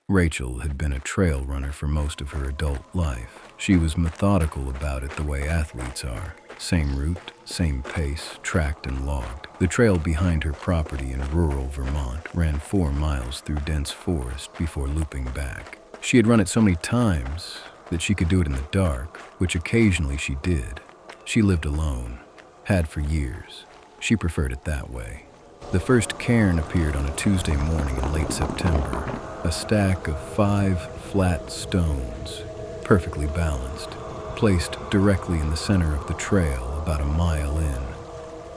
Rachel had been a trail runner for most of her adult life. She was methodical about it the way athletes are. Same route, same pace, tracked and logged. The trail behind her property in rural Vermont ran 4 miles through dense forest before looping back. She had run it so many times that she could do it in the dark, which occasionally she did. She lived alone, had for years. She preferred it that way. The first cairn appeared on a Tuesday morning in late September, a stack of 5 flat stones, perfectly balanced, placed directly in the center of the trail about a mile in.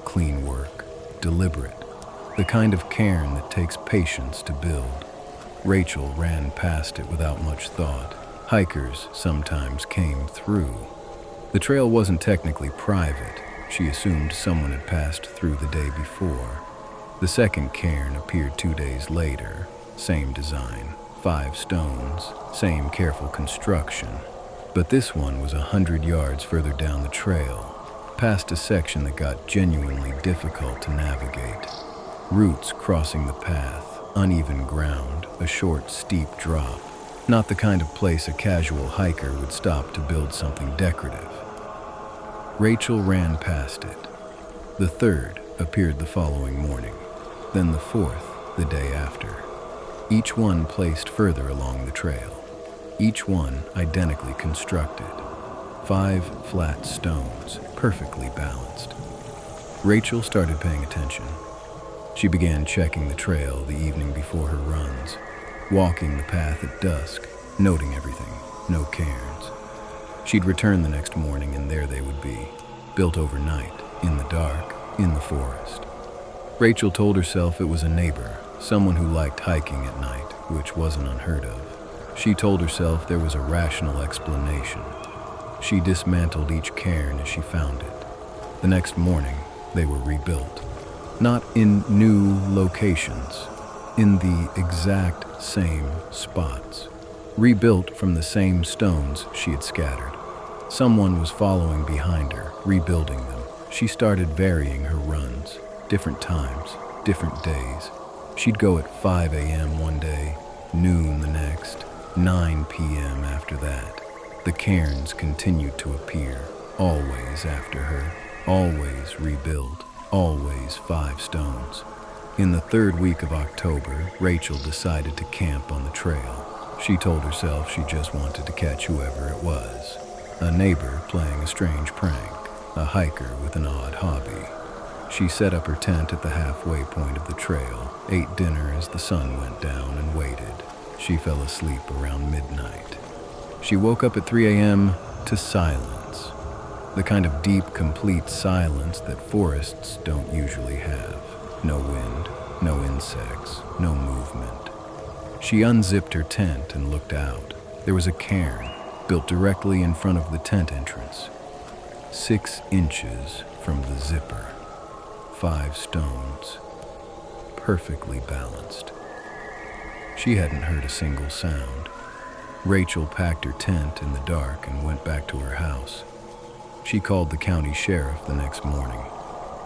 Clean work, deliberate, the kind of cairn that takes patience to build. Rachel ran past it without much thought. Hikers sometimes came through. The trail wasn't technically private. She assumed someone had passed through the day before. The second cairn appeared 2 days later. Same design, 5 stones, same careful construction. But this one was 100 yards further down the trail, past a section that got genuinely difficult to navigate. Roots crossing the path, uneven ground, a short, steep drop. Not the kind of place a casual hiker would stop to build something decorative. Rachel ran past it. The third appeared the following morning, then the fourth the day after. Each one placed further along the trail. Each one identically constructed. 5 flat stones, perfectly balanced. Rachel started paying attention. She began checking the trail the evening before her runs, walking the path at dusk, noting everything, no cairns. She'd return the next morning and there they would be, built overnight, in the dark, in the forest. Rachel told herself it was a neighbor, someone who liked hiking at night, which wasn't unheard of. She told herself there was a rational explanation. She dismantled each cairn as she found it. The next morning, they were rebuilt. Not in new locations, in the exact same spots. Rebuilt from the same stones she had scattered. Someone was following behind her, rebuilding them. She started varying her runs, different times, different days. She'd go at 5 a.m. one day, noon the next, 9 p.m. after that. The cairns continued to appear, always after her, always rebuilt, always 5 stones. In the 3rd week of October, Rachel decided to camp on the trail. She told herself she just wanted to catch whoever it was. A neighbor playing a strange prank, a hiker with an odd hobby. She set up her tent at the halfway point of the trail, ate dinner as the sun went down, and waited. She fell asleep around midnight. She woke up at 3 a.m. to silence. The kind of deep, complete silence that forests don't usually have. No wind, no insects, no movement. She unzipped her tent and looked out. There was a cairn, built directly in front of the tent entrance. 6 inches from the zipper. 5 stones, perfectly balanced. She hadn't heard a single sound. Rachel packed her tent in the dark and went back to her house. She called the county sheriff the next morning.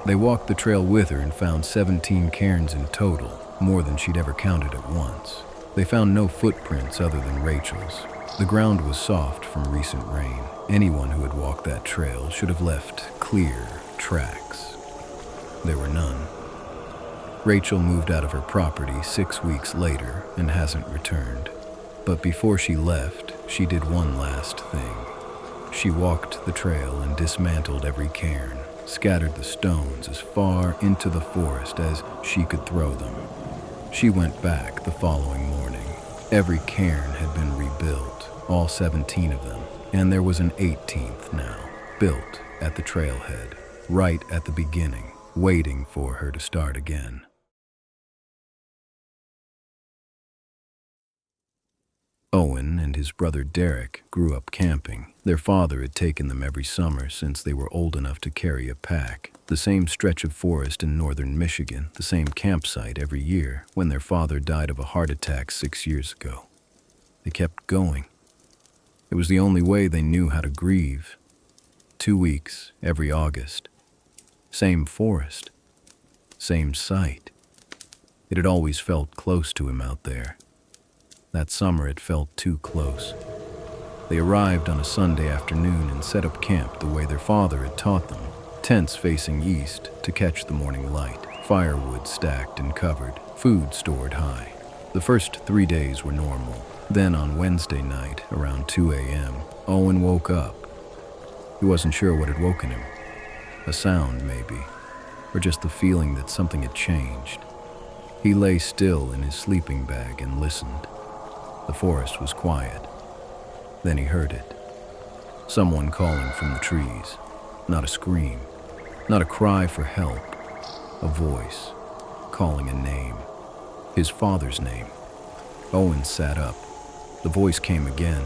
They walked the trail with her and found 17 cairns in total, more than she'd ever counted at once. They found no footprints other than Rachel's. The ground was soft from recent rain. Anyone who had walked that trail should have left clear tracks. There were none. Rachel moved out of her property 6 weeks later and hasn't returned. But before she left, she did one last thing. She walked the trail and dismantled every cairn, scattered the stones as far into the forest as she could throw them. She went back the following morning. Every cairn had been rebuilt, all 17 of them, and there was an 18th now, built at the trailhead, right at the beginning, waiting for her to start again. Owen and his brother Derek grew up camping. Their father had taken them every summer since they were old enough to carry a pack. The same stretch of forest in northern Michigan, the same campsite every year when their father died of a heart attack 6 years ago. They kept going. It was the only way they knew how to grieve. 2 weeks every August. Same forest. Same site. It had always felt close to him out there. That summer it felt too close. They arrived on a Sunday afternoon and set up camp the way their father had taught them. Tents facing east to catch the morning light, firewood stacked and covered, food stored high. The first 3 days were normal. Then on Wednesday night, around 2 a.m., Owen woke up. He wasn't sure what had woken him. A sound, maybe, or just the feeling that something had changed. He lay still in his sleeping bag and listened. The forest was quiet. Then he heard it. Someone calling from the trees. Not a scream, not a cry for help. A voice, calling a name. His father's name. Owen sat up. The voice came again,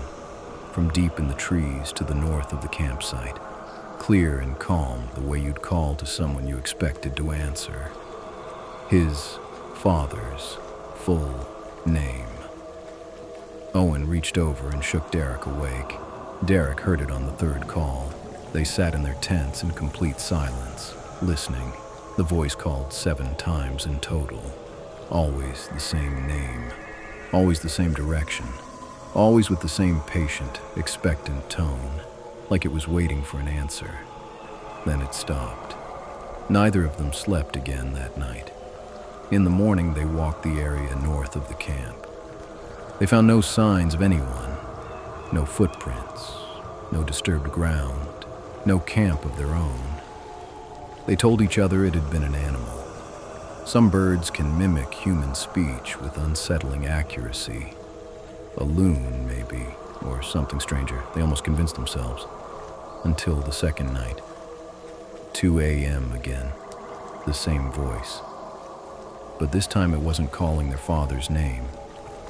from deep in the trees to the north of the campsite. Clear and calm, the way you'd call to someone you expected to answer. His father's full name. Owen reached over and shook Derek awake. Derek heard it on the third call. They sat in their tents in complete silence, listening. The voice called 7 times in total. Always the same name. Always the same direction. Always with the same patient, expectant tone, like it was waiting for an answer. Then it stopped. Neither of them slept again that night. In the morning, they walked the area north of the camp. They found no signs of anyone, no footprints, no disturbed ground, no camp of their own. They told each other it had been an animal. Some birds can mimic human speech with unsettling accuracy. A loon, maybe, or something stranger. They almost convinced themselves. Until the second night. 2 a.m. again. The same voice. But this time it wasn't calling their father's name.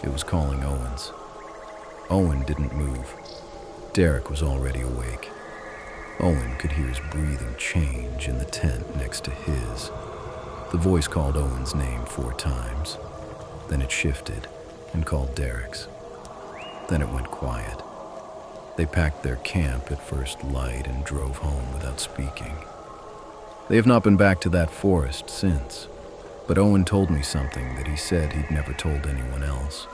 It was calling Owen's. Owen didn't move. Derek was already awake. Owen could hear his breathing change in the tent next to his. The voice called Owen's name 4 times. Then it shifted and called Derek's. Then it went quiet. They packed their camp at first light and drove home without speaking. They have not been back to that forest since, but Owen told me something that he said he'd never told anyone else.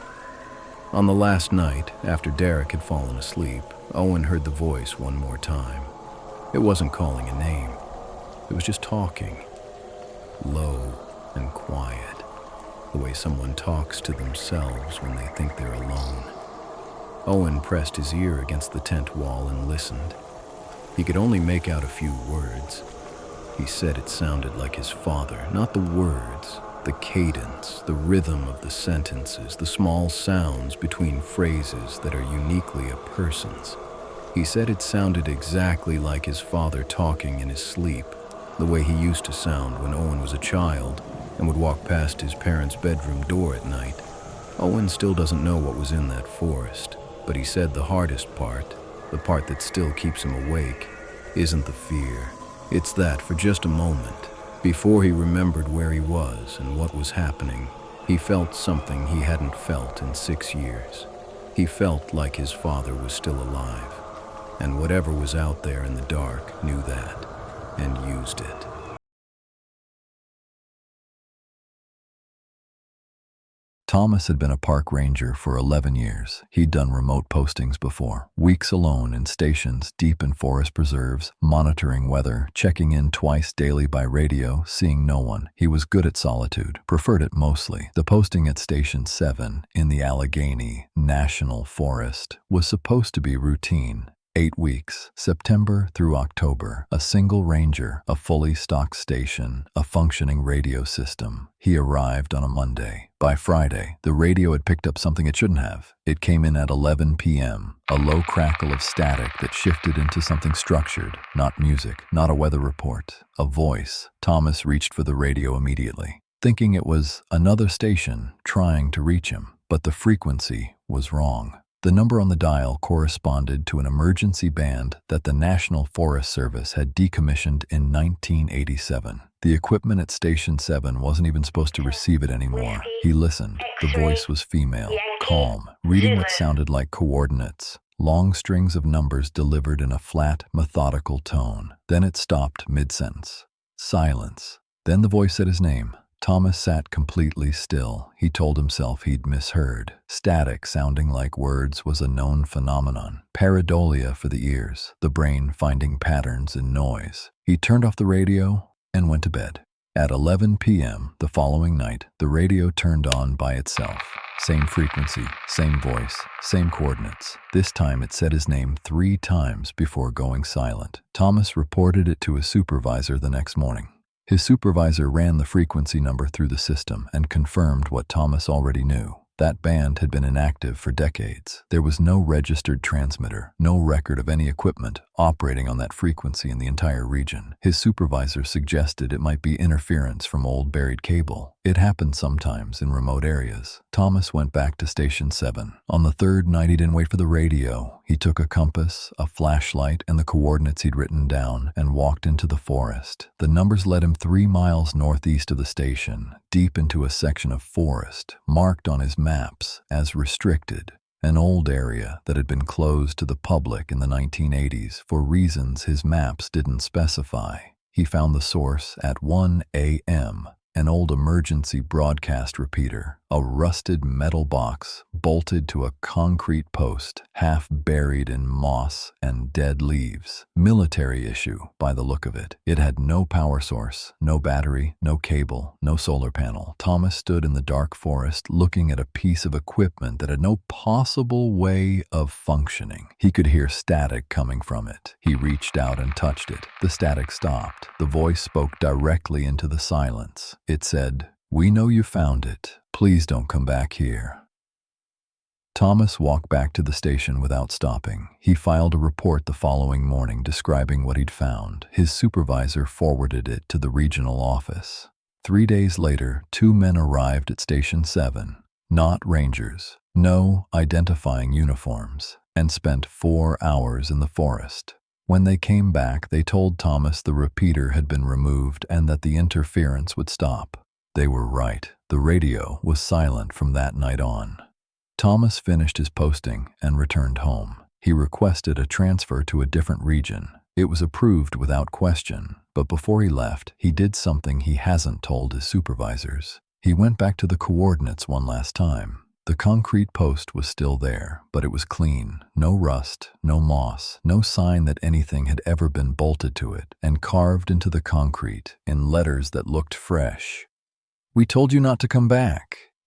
On the last night, after Derek had fallen asleep, Owen heard the voice one more time. It wasn't calling a name. It was just talking. Low and quiet, the way someone talks to themselves when they think they're alone. Owen pressed his ear against the tent wall and listened. He could only make out a few words. He said it sounded like his father, not the words, the cadence, the rhythm of the sentences, the small sounds between phrases that are uniquely a person's. He said it sounded exactly like his father talking in his sleep, the way he used to sound when Owen was a child and would walk past his parents' bedroom door at night. Owen still doesn't know what was in that forest, but he said the hardest part, the part that still keeps him awake, isn't the fear. It's that for just a moment, before he remembered where he was and what was happening, he felt something he hadn't felt in 6 years. He felt like his father was still alive, and whatever was out there in the dark knew that and used it. Thomas had been a park ranger for 11 years. He'd done remote postings before, weeks alone in stations deep in forest preserves, monitoring weather, checking in twice daily by radio, seeing no one. He was good at solitude, preferred it mostly. The posting at Station 7 in the Allegheny National Forest was supposed to be routine. 8 weeks, September through October, a single ranger, a fully stocked station, a functioning radio system. He arrived on a Monday. By Friday, the radio had picked up something it shouldn't have. It came in at 11 p.m., a low crackle of static that shifted into something structured, not music, not a weather report, a voice. Thomas reached for the radio immediately, thinking it was another station trying to reach him, but the frequency was wrong. The number on the dial corresponded to an emergency band that the National Forest Service had decommissioned in 1987. The equipment at Station 7 wasn't even supposed to receive it anymore. He listened. The voice was female, calm, reading what sounded like coordinates. Long strings of numbers delivered in a flat, methodical tone. Then it stopped mid-sentence. Silence. Then the voice said his name, Thomas sat completely still. He told himself he'd misheard. Static sounding like words was a known phenomenon. Pareidolia for the ears, the brain finding patterns in noise. He turned off the radio and went to bed. At 11 p.m. the following night, the radio turned on by itself. Same frequency, same voice, same coordinates. This time it said his name 3 times before going silent. Thomas reported it to his supervisor the next morning. His supervisor ran the frequency number through the system and confirmed what Thomas already knew. That band had been inactive for decades. There was no registered transmitter, no record of any equipment operating on that frequency in the entire region. His supervisor suggested it might be interference from old buried cable. It happened sometimes in remote areas. Thomas went back to Station 7. On the third night, he didn't wait for the radio. He took a compass, a flashlight, and the coordinates he'd written down and walked into the forest. The numbers led him 3 miles northeast of the station, deep into a section of forest, marked on his maps as restricted, an old area that had been closed to the public in the 1980s for reasons his maps didn't specify. He found the source at 1 a.m., an old emergency broadcast repeater, a rusted metal box bolted to a concrete post, half buried in moss and dead leaves. Military issue, by the look of it. It had no power source, no battery, no cable, no solar panel. Thomas stood in the dark forest looking at a piece of equipment that had no possible way of functioning. He could hear static coming from it. He reached out and touched it. The static stopped. The voice spoke directly into the silence. It said, "We know you found it. Please don't come back here." Thomas walked back to the station without stopping. He filed a report the following morning describing what he'd found. His supervisor forwarded it to the regional office. 3 days later, 2 men arrived at Station 7. Not rangers, no identifying uniforms, and spent 4 hours in the forest. When they came back, they told Thomas the repeater had been removed and that the interference would stop. They were right. The radio was silent from that night on. Thomas finished his posting and returned home. He requested a transfer to a different region. It was approved without question, but before he left, he did something he hasn't told his supervisors. He went back to the coordinates one last time. The concrete post was still there, but it was clean. No rust, no moss, no sign that anything had ever been bolted to it, and carved into the concrete in letters that looked fresh. "We told you not to come back."